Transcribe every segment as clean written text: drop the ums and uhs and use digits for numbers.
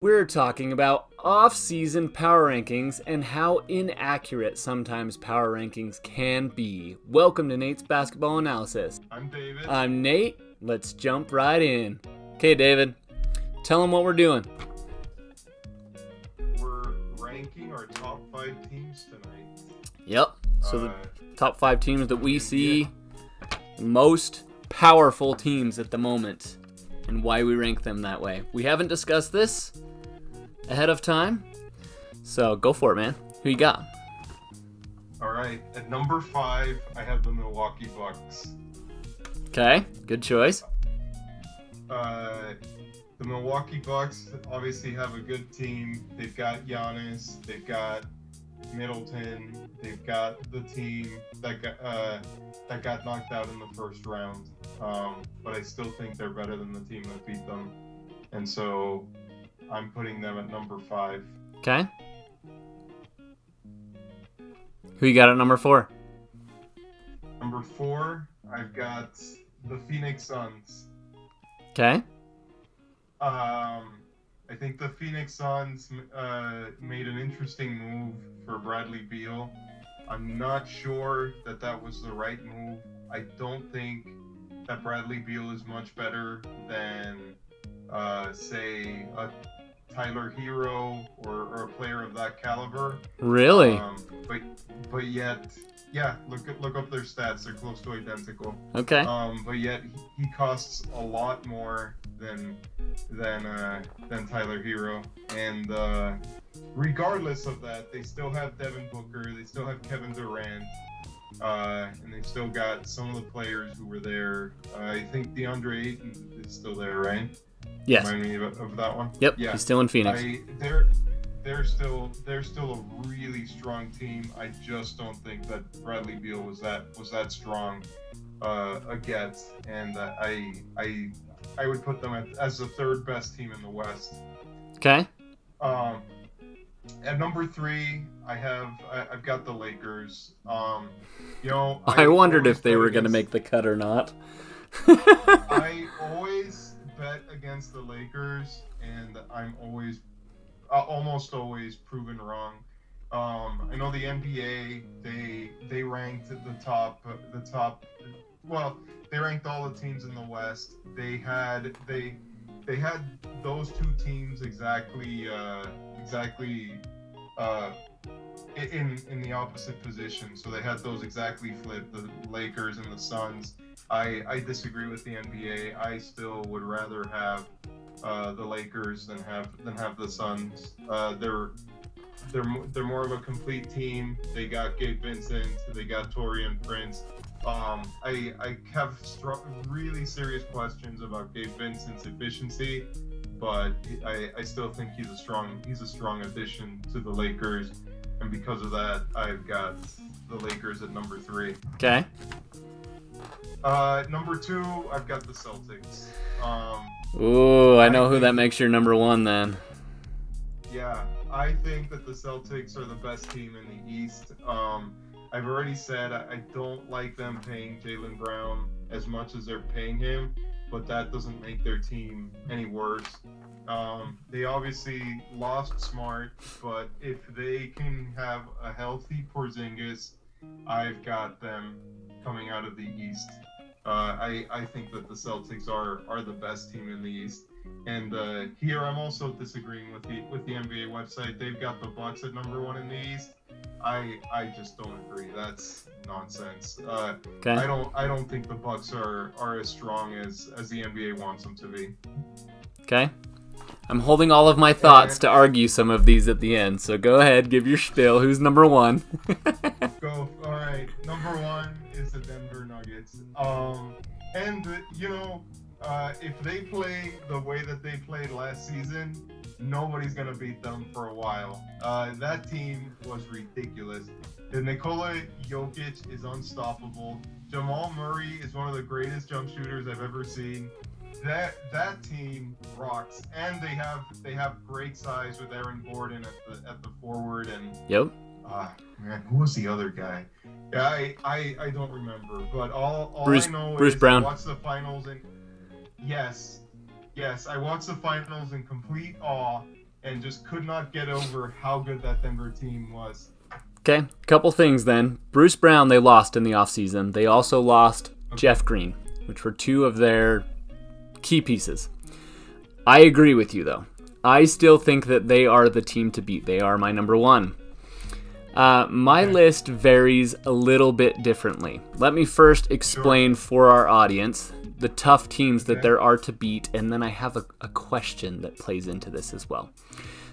We're talking about off-season power rankings and how inaccurate sometimes power rankings can be. Welcome to Nate's Basketball Analysis. I'm David. I'm Nate. Let's jump right in. Okay, David, tell them what we're doing. We're ranking our top 5 teams tonight. Yep. So the top 5 teams that we see most powerful teams at the moment and why we rank them that way. We haven't discussed this ahead of time, so go for it, man. Who you got? All right. At number 5, I have the Milwaukee Bucks. Okay, good choice. The Milwaukee Bucks obviously have a good team. They've got Giannis. They've got Middleton. They've got the team that got knocked out in the first round. But I still think they're better than the team that beat them. And so I'm putting them at number 5. Okay. Who you got at number 4? Number 4, I've got the Phoenix Suns. Okay. I think the Phoenix Suns made an interesting move for Bradley Beal. I'm not sure that was the right move. I don't think that Bradley Beal is much better than, say, a Tyler Hero or a player of that caliber. Really? But yet, yeah, look up their stats. They're close to identical. Okay. But yet he costs a lot more than Tyler Hero. And regardless of that, they still have Devin Booker. They still have Kevin Durant. And they've still got some of the players who were there. I think DeAndre Ayton is still there, right? Yes. Remind me of that one. Yep. Yeah. He's still in Phoenix. They're still a really strong team. I just don't think that Bradley Beal was that strong a get, and I would put them as the third best team in the West. Okay. At number 3, I've got the Lakers. I wondered if they were going to make the cut or not. I always bet against the Lakers, and I'm almost always proven wrong. I know the NBA, they ranked the top. Well, they ranked all the teams in the West. They had those 2 teams exactly in the opposite position. So they had those exactly flipped, the Lakers and the Suns. I disagree with the NBA. I still would rather have the Lakers than have the Suns. They're more of a complete team. They got Gabe Vincent. They got Taurean Prince. I have really serious questions about Gabe Vincent's efficiency, but I still think he's a strong addition to the Lakers, and because of that, I've got the Lakers at number 3. Okay. Number 2, I've got the Celtics. Ooh, I know who that makes your number 1 then. Yeah, I think that the Celtics are the best team in the East. I've already said I don't like them paying Jaylen Brown as much as they're paying him, but that doesn't make their team any worse. They obviously lost Smart, but if they can have a healthy Porzingis, I've got them coming out of the East. I think that the Celtics are the best team in the East. And here I'm also disagreeing with the NBA website. They've got the Bucks at number 1 in the East. I just don't agree. That's nonsense. Okay. I don't think the Bucks are as strong as the NBA wants them to be. Okay. I'm holding all of my thoughts to argue some of these at the end. So go ahead, give your spiel. Who's number 1? Go. All right. Number 1 is the Denver Nuggets. If they play the way that they played last season, nobody's going to beat them for a while. That team was ridiculous. Nikola Jokic is unstoppable. Jamal Murray is one of the greatest jump shooters I've ever seen. That team rocks, and they have great size with Aaron Gordon at the forward, and Yep. Man, who was the other guy? Yeah, I don't remember, but all Bruce I know Bruce is Brown. I watched the finals and yes, I watched the finals in complete awe, and just could not get over how good that Denver team was. Okay, couple things then. Bruce Brown, they lost in the offseason. They also lost Jeff Green, which were two of their key pieces. I agree with you, though. I still think that they are the team to beat. They are my number one. My list varies a little bit differently. Let me first explain for our audience the tough teams that there are to beat, and then I have a question that plays into this as well.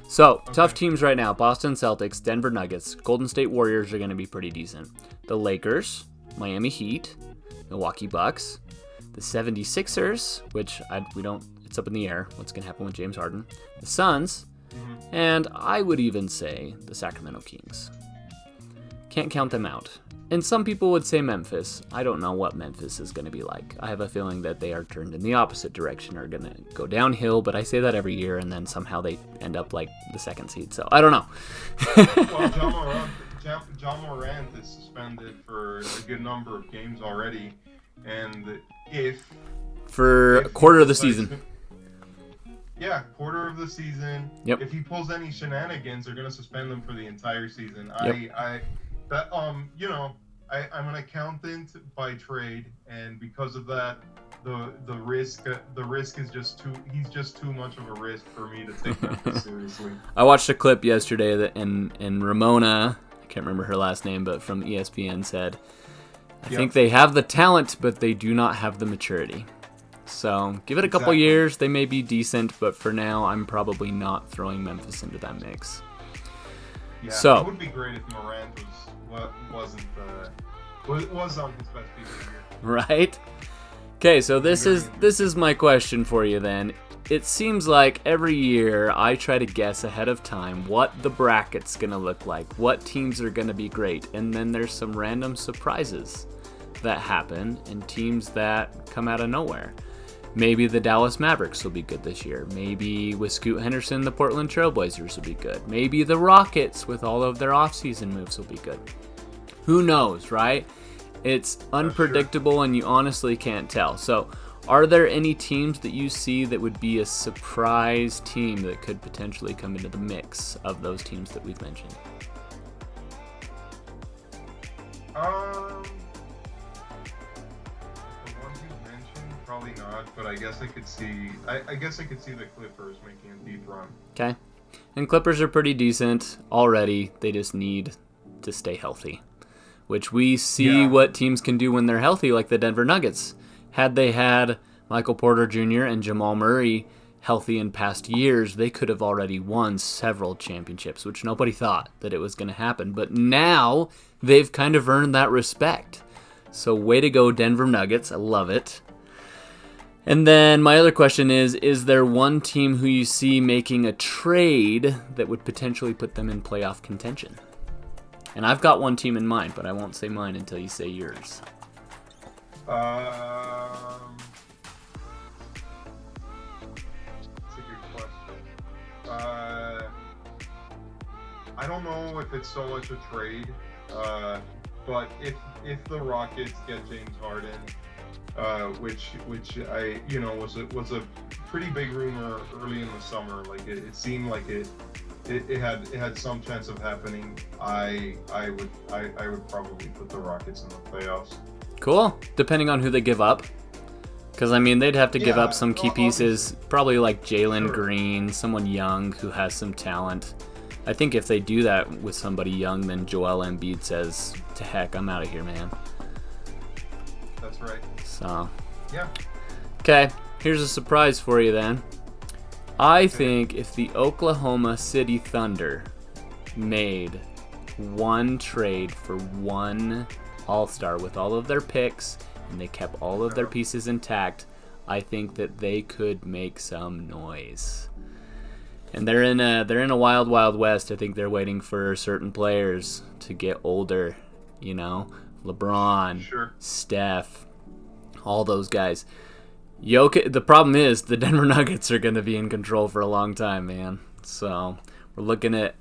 So, tough teams right now: Boston Celtics, Denver Nuggets, Golden State Warriors are going to be pretty decent. The Lakers, Miami Heat, Milwaukee Bucks, the 76ers, which it's up in the air what's going to happen with James Harden, the Suns, and I would even say the Sacramento Kings. Can't count them out. And some people would say Memphis. I don't know what Memphis is going to be like. I have a feeling that they are turned in the opposite direction, are going to go downhill, but I say that every year, and then somehow they end up like the second seed. So I don't know. Well, John Morant is suspended for a good number of games already, and for a quarter of the season. Yeah, quarter of the season. Yep. If he pulls any shenanigans, they're going to suspend him for the entire season. Yep. I'm an accountant by trade, and because of that, the risk is he's just too much of a risk for me to take that seriously. I watched a clip yesterday and Ramona, I can't remember her last name, but from ESPN said, I think they have the talent, but they do not have the maturity. So give it a couple years, they may be decent, but for now, I'm probably not throwing Memphis into that mix. Yeah, so it would be great if Morant was on his best behavior. Right? Okay, so this is my question for you then. It seems like every year I try to guess ahead of time what the bracket's going to look like, what teams are going to be great, and then there's some random surprises that happen and teams that come out of nowhere. Maybe the Dallas Mavericks will be good this year. Maybe with Scoot Henderson, the Portland Trailblazers will be good. Maybe the Rockets with all of their offseason moves will be good. Who knows, right? It's unpredictable and you honestly can't tell. So are there any teams that you see that would be a surprise team that could potentially come into the mix of those teams that we've mentioned? Probably not, but I guess I could see the Clippers making a deep run. Okay. And Clippers are pretty decent already. They just need to stay healthy, which we see what teams can do when they're healthy, like the Denver Nuggets. Had they had Michael Porter Jr. and Jamal Murray healthy in past years, they could have already won several championships, which nobody thought that it was going to happen. But now they've kind of earned that respect. So way to go, Denver Nuggets. I love it. And then my other question is there one team who you see making a trade that would potentially put them in playoff contention? And I've got one team in mind, but I won't say mine until you say yours. That's a good question. I don't know if it's so much a trade, but if the Rockets get James Harden, which I was a pretty big rumor early in the summer. Like it seemed like it had some chance of happening. I would probably put the Rockets in the playoffs. Cool. Depending on who they give up, because I mean they'd have to give up some key pieces, probably like Jalen Green, someone young who has some talent. I think if they do that with somebody young, then Joel Embiid says, "To heck, I'm out of here, man." That's right. So, yeah. Okay, here's a surprise for you then. I think if the Oklahoma City Thunder made one trade for one All-Star with all of their picks and they kept all of their pieces intact, I think that they could make some noise. And they're in a wild, wild west. I think they're waiting for certain players to get older, you know, LeBron, Steph, all those guys. The problem is the Denver Nuggets are going to be in control for a long time, man. So we're looking at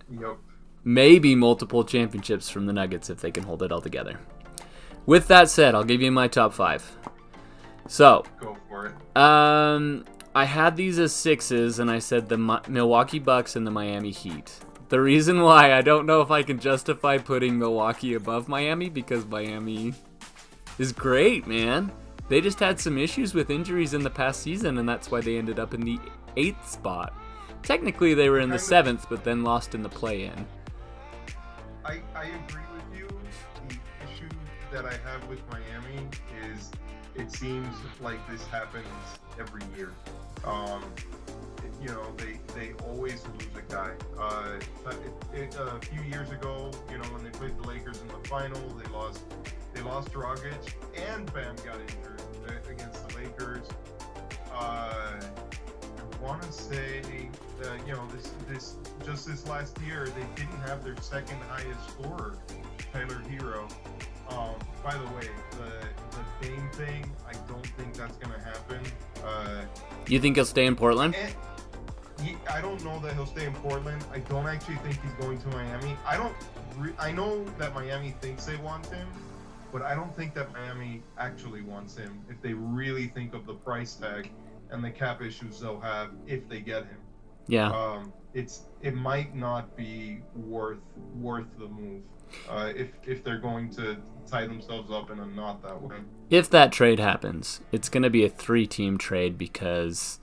maybe multiple championships from the Nuggets if they can hold it all together. With that said, I'll give you my top 5. So, go for it. I had these as 6s, and I said the Milwaukee Bucks and the Miami Heat. The reason why, I don't know if I can justify putting Milwaukee above Miami, because Miami is great, man. They just had some issues with injuries in the past season, and that's why they ended up in the 8th spot. Technically, they were in the 7th, but then lost in the play-in. I agree with you. The issue that I have with Miami is it seems like this happens every year. They always lose a guy. A few years ago, when they played the Lakers in the final, they lost Dragic, and Bam got injured against the Lakers. I want to say that this last year they didn't have their second highest scorer, Tyler Hero. By the way, the Dame thing, I don't think that's gonna happen. You think he'll stay in Portland? I don't know that he'll stay in Portland. I don't actually think he's going to Miami. I know that Miami thinks they want him, but I don't think that Miami actually wants him if they really think of the price tag and the cap issues they'll have if they get him. Yeah. It might not be worth the move if they're going to tie themselves up in a knot that way. If that trade happens, it's going to be a 3-team trade because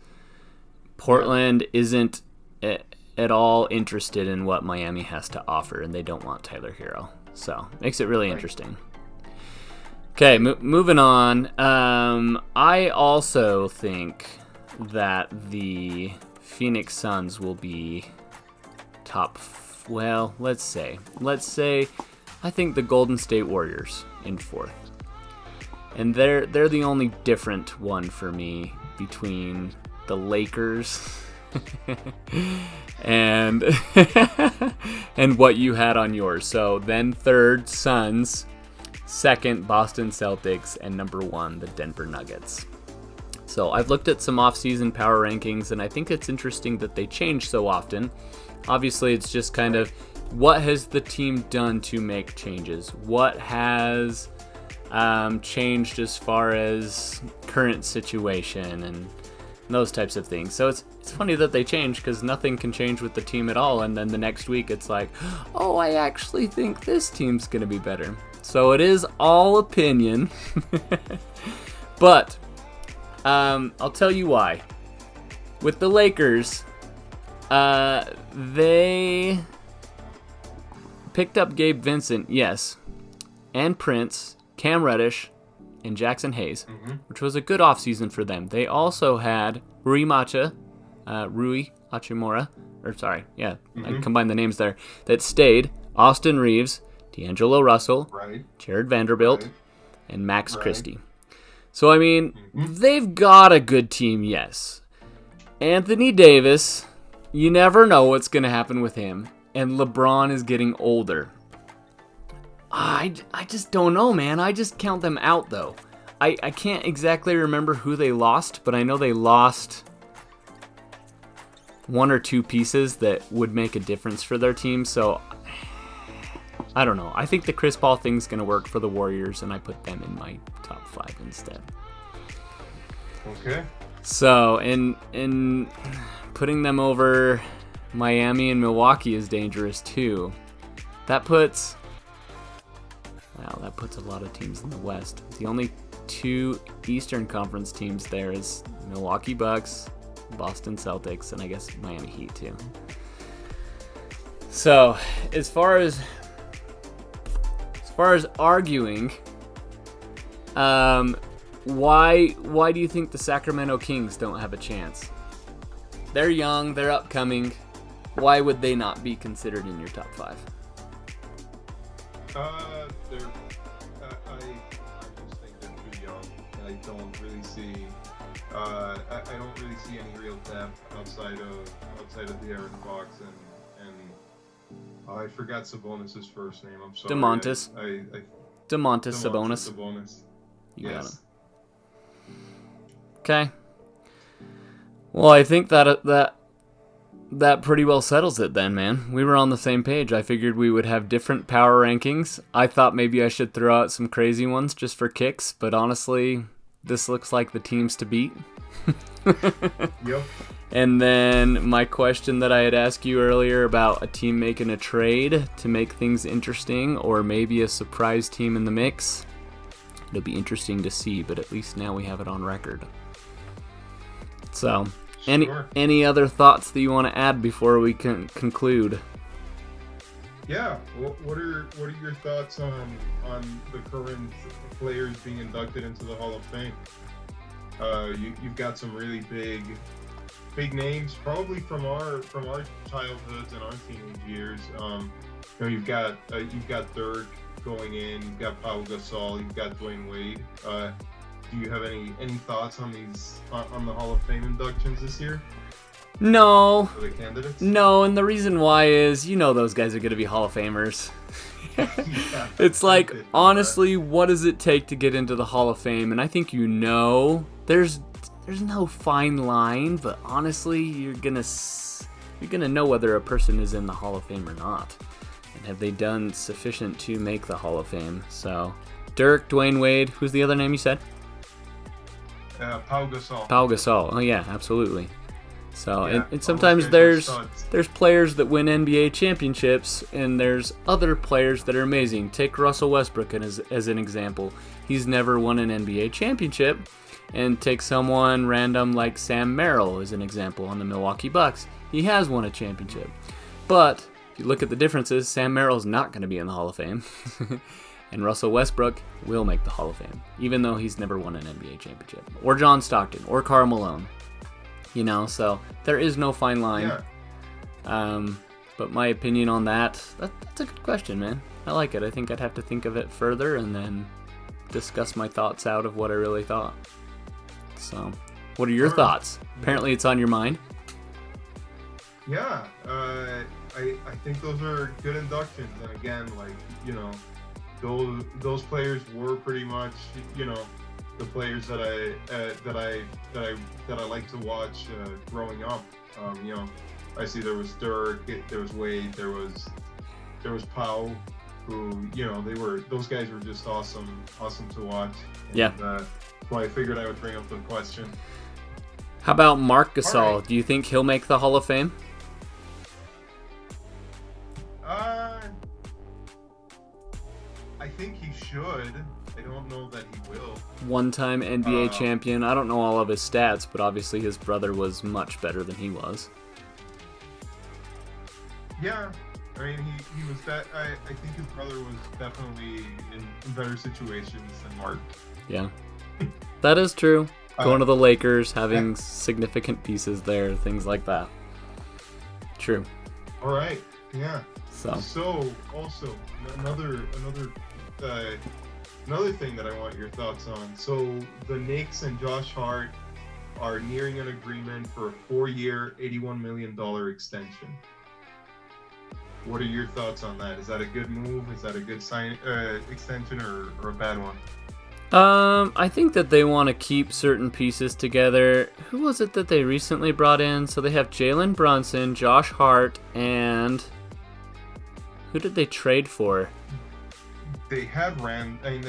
Portland isn't at all interested in what Miami has to offer, and they don't want Tyler Hero. So, makes it really interesting. Okay, moving on. I also think that the Phoenix Suns will be let's say I think the Golden State Warriors in 4th. And they're the only different one for me between the Lakers and and what you had on yours. So then 3rd, Suns, 2nd, Boston Celtics, and number 1, the Denver Nuggets. So I've looked at some off-season power rankings, and I think it's interesting that they change so often. Obviously, it's just kind of what has the team done to make changes? What has changed as far as current situation and those types of things. So it's funny that they change because nothing can change with the team at all, and then the next week it's like, oh, I actually think this team's going to be better. So it is all opinion. But I'll tell you why. With the Lakers, they picked up Gabe Vincent, yes, and Prince, Cam Reddish, and Jackson Hayes, which was a good offseason for them. They also had Rui Hachimura, I combined the names there, that stayed, Austin Reeves, D'Angelo Russell, Jared Vanderbilt, and Max Christie. So, I mean, they've got a good team, yes. Anthony Davis, you never know what's going to happen with him. And LeBron is getting older. I just don't know, man. I just count them out, though. I can't exactly remember who they lost, but I know they lost 1 or 2 pieces that would make a difference for their team. So, I don't know. I think the Chris Paul thing's going to work for the Warriors, and I put them in my top 5 instead. Okay. So, in putting them over Miami and Milwaukee is dangerous too. That puts a lot of teams in the West. The only 2 Eastern Conference teams there is Milwaukee Bucks, Boston Celtics, and I guess Miami Heat too. So, as far as arguing, why do you think the Sacramento Kings don't have a chance? They're young, they're upcoming. Why would they not be considered in your top 5? I just think they're too young. I don't really see. I don't really see any real depth outside of the Aaron Fox and I forgot Sabonis' first name. I'm sorry. Domantas. Domantas Sabonis. Sabonis. You got it. Okay. Well, I think that pretty well settles it then, man. We were on the same page. I figured we would have different power rankings. I thought maybe I should throw out some crazy ones just for kicks, but honestly, this looks like the teams to beat. Yep. And then my question that I had asked you earlier about a team making a trade to make things interesting, or maybe a surprise team in the mix. It'll be interesting to see, but at least now we have it on record. So, Sure. any other thoughts that you want to add before we can conclude? Yeah. What are your thoughts on the current players being inducted into the Hall of Fame? You've got some really big names, probably from our childhoods and our teenage years. You've got Dirk going in. You've got Pau Gasol. You've got Dwayne Wade. Do you have any thoughts on these on the Hall of Fame inductions this year? No. For the candidates? No, and the reason why is, those guys are going to be Hall of Famers. Yeah, It's like, honestly, what does it take to get into the Hall of Fame? And I think there's no fine line, but honestly, you're gonna know whether a person is in the Hall of Fame or not, and have they done sufficient to make the Hall of Fame. So, Dirk, Dwayne Wade, who's the other name you said? Pau Gasol. Pau Gasol. Oh yeah, absolutely. So, Yeah, and sometimes all those guys are there's studs. players that win NBA championships, and there's other players that are amazing. Take Russell Westbrook as an example. He's never won an NBA championship. And take someone random like Sam Merrill as an example on the Milwaukee Bucks. He has won a championship. But if you look at the differences, Sam Merrill's not going to be in the Hall of Fame. And Russell Westbrook will make the Hall of Fame, even though he's never won an NBA championship. Or John Stockton, or Karl Malone. So there is no fine line. Yeah. But my opinion on that's a good question, man. I like it. I think I'd have to think of it further and then discuss my thoughts out of what I really thought. So, what are your thoughts? Apparently it's on your mind. Yeah, I think those are good inductions, and again, those players were pretty much, the players that I like to watch growing up. I see there was Dirk, there was Wade, there was Pau, who those guys were just awesome to watch. And, yeah. That's why I figured I would bring up the question. How about Marc Gasol? All right. Do you think he'll make the Hall of Fame? I think he should. I don't know that he will. One-time NBA champion. I don't know all of his stats, but obviously his brother was much better than he was. Yeah, I mean, he was that. I think his brother was definitely in better situations than Mark. Yeah, that is true. Going to the Lakers, having significant pieces there, things like that. True. All right. Yeah. So also another thing that I want your thoughts on. So the Knicks and Josh Hart are nearing an agreement for a 4-year, $81 million extension. What are your thoughts on that? Is that a good move? Is that a good extension or a bad one? I think that they want to keep certain pieces together. Who was it that they recently brought in? So they have Jalen Brunson, Josh Hart, and who did they trade for? They have Randall.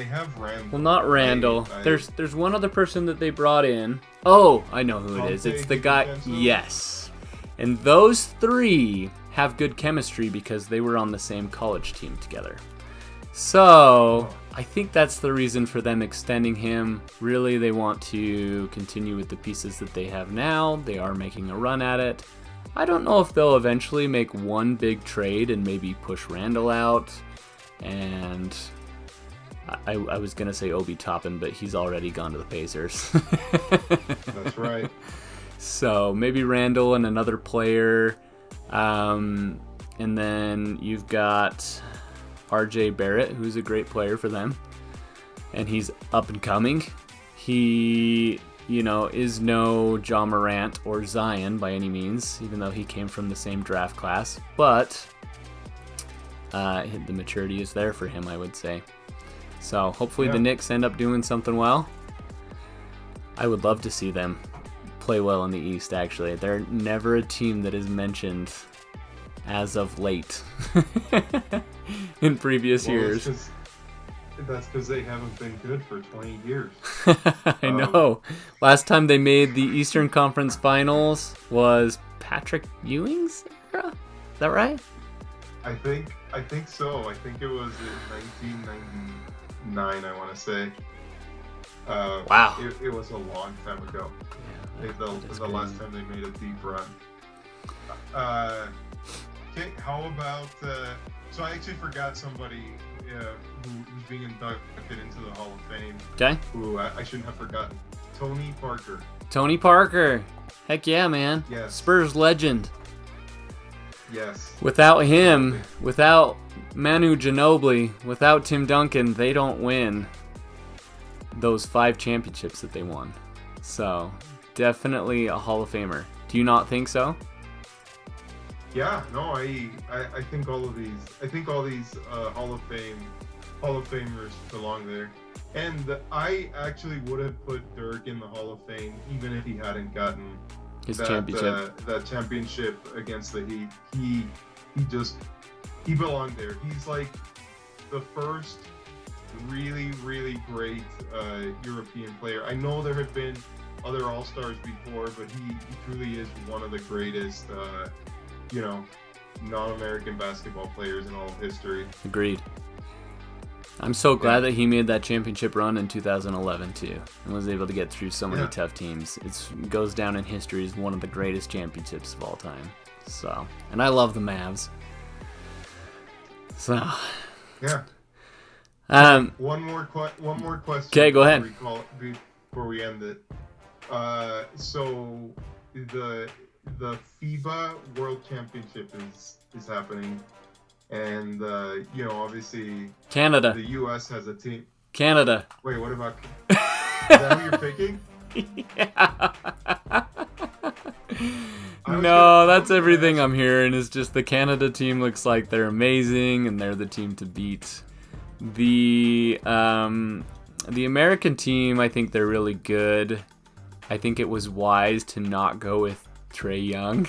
Well, not Randall. There's one other person that they brought in. Oh, I know who it is. It's the guy. Yes. And those three have good chemistry because they were on the same college team together. So I think that's the reason for them extending him. Really, they want to continue with the pieces that they have now. They are making a run at it. I don't know if they'll eventually make one big trade and maybe push Randall out. And I was going to say Obi Toppin, but he's already gone to the Pacers. That's right. So maybe Randall and another player. And then you've got RJ Barrett, who's a great player for them. And he's up and coming. He, is no Ja Morant or Zion by any means, even though he came from the same draft class. But the maturity is there for him, I would say. So hopefully the Knicks end up doing something well. I would love to see them play well in the East, actually. They're never a team that is mentioned as of late in previous years. That's because they haven't been good for 20 years. I know. Last time they made the Eastern Conference Finals was Patrick Ewing's era? Is that right? I think so. I think it was in 1999, I want to say. Wow. It was a long time ago. Yeah, The last time they made a deep run. Okay, how about... so I actually forgot somebody who's being inducted into the Hall of Fame. Okay. Who I shouldn't have forgotten. Tony Parker. Tony Parker. Heck yeah, man. Yes. Spurs legend. Yes. Without him, without Manu Ginobili, without Tim Duncan, they don't win those 5 championships that they won. So, definitely a Hall of Famer. Do you not think so? Yeah, no, I think all these Hall of Famers belong there. And I actually would have put Dirk in the Hall of Fame even if he hadn't gotten His that championship. that championship against the Heat. He belonged there. He's like the first really, really great European player. I know there have been other All-Stars before, but he truly is one of the greatest non-American basketball players in all of history. Agreed. I'm so glad that he made that championship run in 2011 too, and was able to get through so many tough teams. It goes down in history as one of the greatest championships of all time. So, and I love the Mavs. So, yeah. One more question. Okay, go ahead. Before we end it. So the FIBA World Championship is happening, and obviously Canada. The U.S. has a team. Canada. Wait, what about? Is that who you're picking? Yeah. No, that's everything I'm hearing. Is just the Canada team looks like they're amazing, and they're the team to beat. The American team, I think they're really good. I think it was wise to not go with Trae Young.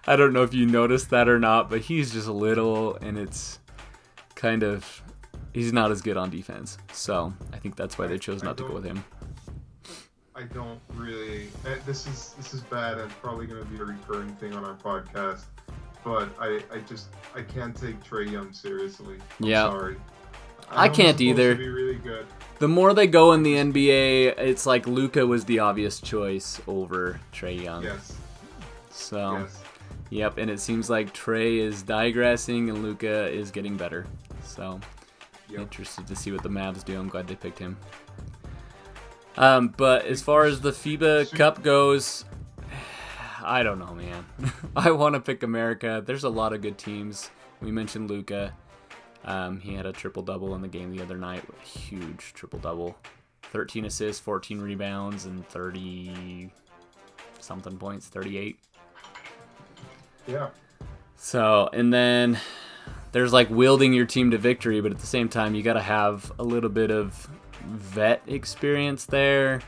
I don't know if you noticed that or not, but he's just little, and it's kind of... He's not as good on defense. So I think that's why they chose not to go with him. I don't really... This is bad, and it's probably going to be a recurring thing on our podcast. But I can't take Trae Young seriously. I'm sorry. I can't either. To be really good. The more they go in the NBA, it's like Luka was the obvious choice over Trae Young. Yes. So, yep, and it seems like Trae is digressing and Luka is getting better. So, interested to see what the Mavs do. I'm glad they picked him. But as far as the FIBA Cup goes, I don't know, man. I want to pick America. There's a lot of good teams. We mentioned Luka. He had a triple-double in the game the other night. Huge triple-double. 13 assists, 14 rebounds, and 30-something points, 38. Yeah. So, and then there's like wielding your team to victory, but at the same time, you got to have a little bit of vet experience there.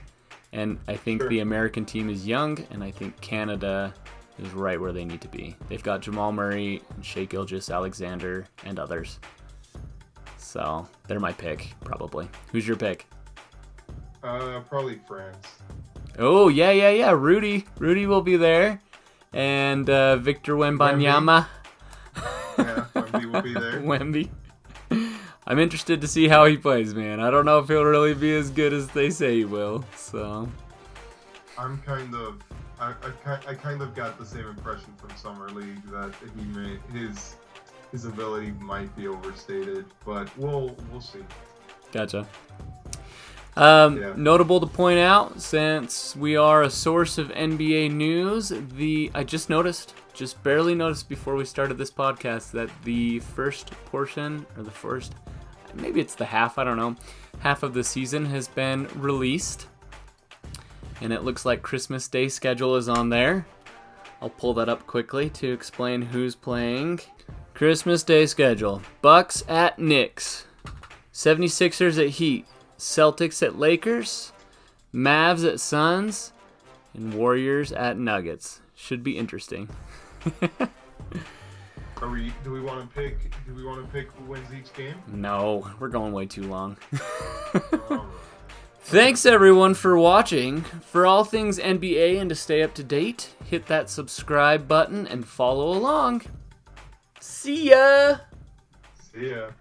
And I think the American team is young, and I think Canada is right where they need to be. They've got Jamal Murray, Shai Gilgeous-Alexander, and others. So they're my pick, probably. Who's your pick? Probably France. Oh, yeah. Rudy will be there. And Victor Wembanyama. Yeah, Wemby will be there. Wemby. I'm interested to see how he plays, man. I don't know if he'll really be as good as they say he will. So I kind of got the same impression from Summer League that his ability might be overstated, but we'll see. Gotcha. Notable to point out, since we are a source of NBA news, I just barely noticed before we started this podcast that the first portion, or maybe it's the half, I don't know, half of the season has been released. And it looks like Christmas Day schedule is on there. I'll pull that up quickly to explain who's playing. Christmas Day schedule. Bucks at Knicks. 76ers at Heat. Celtics at Lakers. Mavs at Suns. And Warriors at Nuggets. Should be interesting. Are Do we want to pick? Do we want to pick who wins each game? No, we're going way too long. Alright. Thanks everyone for watching. For all things NBA and to stay up to date, hit that subscribe button and follow along. See ya! See ya.